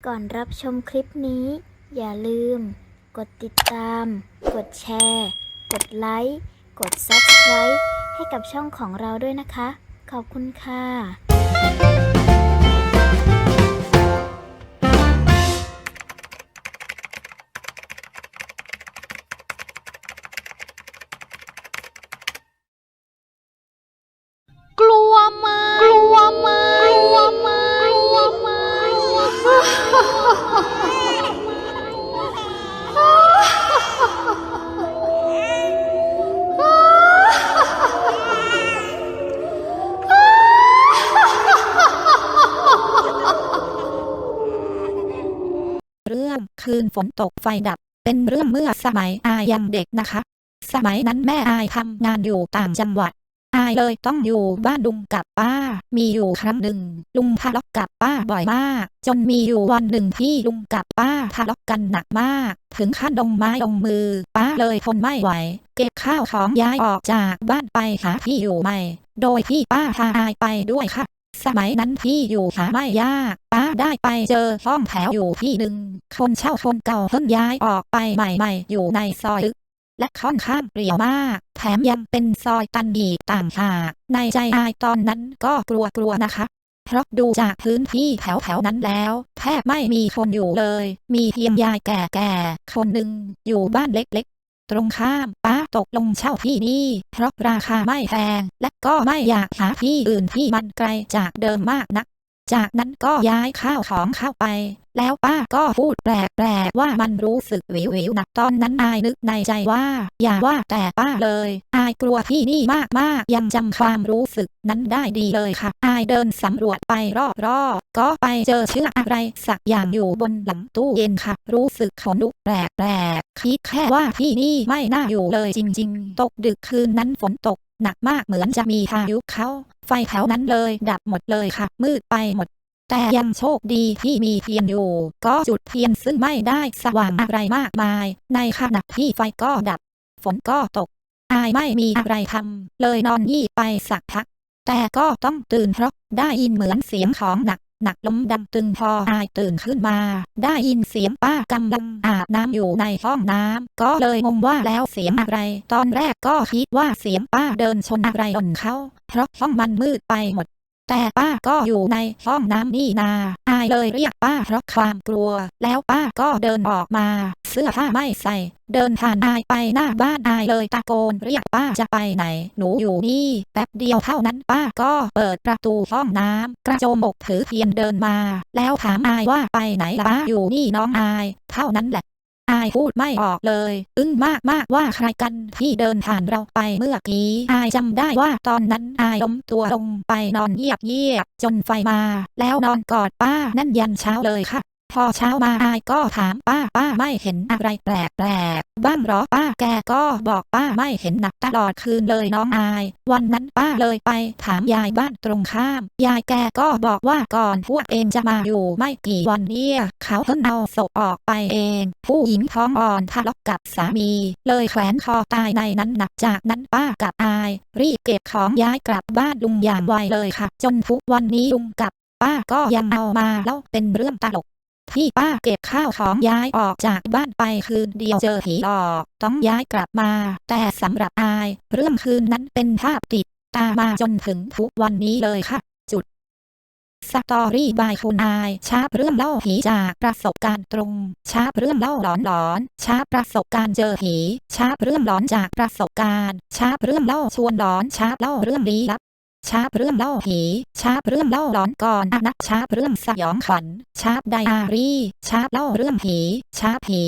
ก่อนรับชมคลิปนี้ อย่าลืม กดติดตาม กดแชร์ กดไลค์ กด Subscribe ให้กับช่องของเราด้วยนะคะ ขอบคุณค่ะกลัวไหมกลัวไหมกลัวไหมกลัวไหมเรื่องคืนฝนตกไฟดับเป็นเรื่องเมื่อสมัยอายยังเด็กนะคะสมัยนั้นแม่อายทำงานอยู่ต่างจังหวัดอายเลยต้องอยู่บ้านลุงกับป้ามีอยู่ครั้งหนึ่งลุงทะเลาะกับป้าบ่อยมากจนมีอยู่วันหนึ่งที่ลุงกับป้าทะเลาะกันหนักมากถึงขั้นลงไม้ลงมือป้าเลยทนไม่ไหวเก็บข้าวของย้ายออกจากบ้านไปหาที่อยู่ใหม่โดยที่ป้าพาอายไปด้วยค่ะสมัยนั้นที่อยู่หาไม่ยากป้าได้ไปเจอห้องแถวอยู่ที่หนึ่งคนเช่าคนเก่าเพิ่งย้ายออกไปใหม่ๆอยู่ในซอยลึกและค่อนข้างเปรี่ยวมากแถมยังเป็นซอยตันอีกต่างหากในใจอายตอนนั้นก็กลัวนะคะเพราะดูจากพื้นที่แถวนั้นแล้วแทบไม่มีคนอยู่เลยมีเพียงยายแก่ๆคนหนึ่งอยู่บ้านเล็กๆตรงข้ามป้าตกลงเช่าที่นี่เพราะราคาไม่แพงและก็ไม่อยากหาที่อื่นที่มันไกลจากเดิมมากนักจากนั้นก็ย้ายข้าวของเข้าไปแล้วป้าก็พูดแปลกๆว่ามันรู้สึกวิวๆนะตอนนั้นอายนึกในใจว่าอย่าว่าแต่ป้าเลยอายกลัวที่นี่มากๆยังจำความรู้สึกนั้นได้ดีเลยค่ะอายเดินสำรวจไปรอบๆก็ไปเจอเชือกอะไรสักอย่างอยู่บนหลังตู้เย็นค่ะรู้สึกขนลุกแปลกๆคิดแค่ว่าที่นี่ไม่น่าอยู่เลยจริงๆตกดึกคืนนั้นฝนตกหนักมากเหมือนจะมีพายุเข้าไฟแถวนั้นเลยดับหมดเลยค่ะมืดไปหมดแต่ยังโชคดีที่มีเทียนอยู่ก็จุดเทียนซึ่งไม่ได้สว่างอะไรมากมายในขณะที่ไฟก็ดับฝนก็ตกอายไม่มีอะไรทำเลยนอนยี่ไปสักพักแต่ก็ต้องตื่นเพราะได้ยินเหมือนเสียงของหนักล้มดังตึงพออายตื่นขึ้นมาได้ยินเสียงป้ากำลังอาบน้ำอยู่ในห้องน้ำก็เลยงงว่าแล้วเสียงอะไรตอนแรกก็คิดว่าเสียงป้าเดินชนอะไรหล่นเขาเพราะห้องมันมืดไปหมดแต่ป้าก็อยู่ในห้องน้ำนี่นาอายเลยเรียกป้าเพราะความกลัวแล้วป้าก็เดินออกมาเสื้อผ้าไม่ใส่เดินผ่านอายไปหน้าบ้านอายเลยตะโกนเรียกป้าจะไปไหนหนูอยู่นี่แป๊บเดียวเท่านั้นป้าก็เปิดประตูห้องน้ำกระโจมอกถือเทียนเดินมาแล้วถามอายว่าไปไหนล่ะป้าอยู่นี่น้องอายเท่านั้นแหละอายพูดไม่ออกเลยอึ้งมากว่าใครกันที่เดินผ่านเราไปเมื่อกี้อายจำได้ว่าตอนนั้นอายล้มตัวลงไปนอนเยียบจนไฟมาแล้วนอนกอดป้านั่นยันเช้าเลยค่ะพอเช้ามาอายก็ถามป้าไม่เห็นอะไรแปลกบ้างหรอป้าแกก็บอกป้าไม่เห็นหนักตลอดคืนเลยน้องอายวันนั้นป้าเลยไปถามยายบ้านตรงข้ามยายแกก็บอกว่าก่อนพวกเองจะมาอยู่ไม่กี่วันเนี่ยเขาเพิ่งเอาศพออกไปเองผู้หญิงท้องอ่อนทะเลาะกับสามีเลยแขวนคอตายในนั้นหนักจากนั้นป้ากับอายรีบเก็บของย้ายกลับบ้านลุงอย่างไวเลยค่ะจนทุกวันนี้ลุงกับป้าก็ยังเอามาเล่าเป็นเรื่องตลกที่ป้าเก็บข้าวของย้ายออกจากบ้านไปคืนเดียวเจอผีหลอกต้องย้ายกลับมาแต่สำหรับอายเรื่องคืนนั้นเป็นภาพติดตามาจนถึงทุกวันนี้เลยค่ะสตอรี่บายคุณอายชาบเรื่องเล่าผีจากประสบการณ์ตรงชาบเรื่องเล่าหลอนชาบประสบการณ์เจอผีชาบเรื่องหลอนจากประสบการณ์ชาบเรื่องเล่าชวนหลอนชาบเล่าเรื่องลี้ลับชาบเรื่องเล่าผีชาบเรื่องเล่าหลอนก่อนชาบเรื่องสยองขวัญชาบไดอารี่ชาบเล่าเรื่องผีชาบผี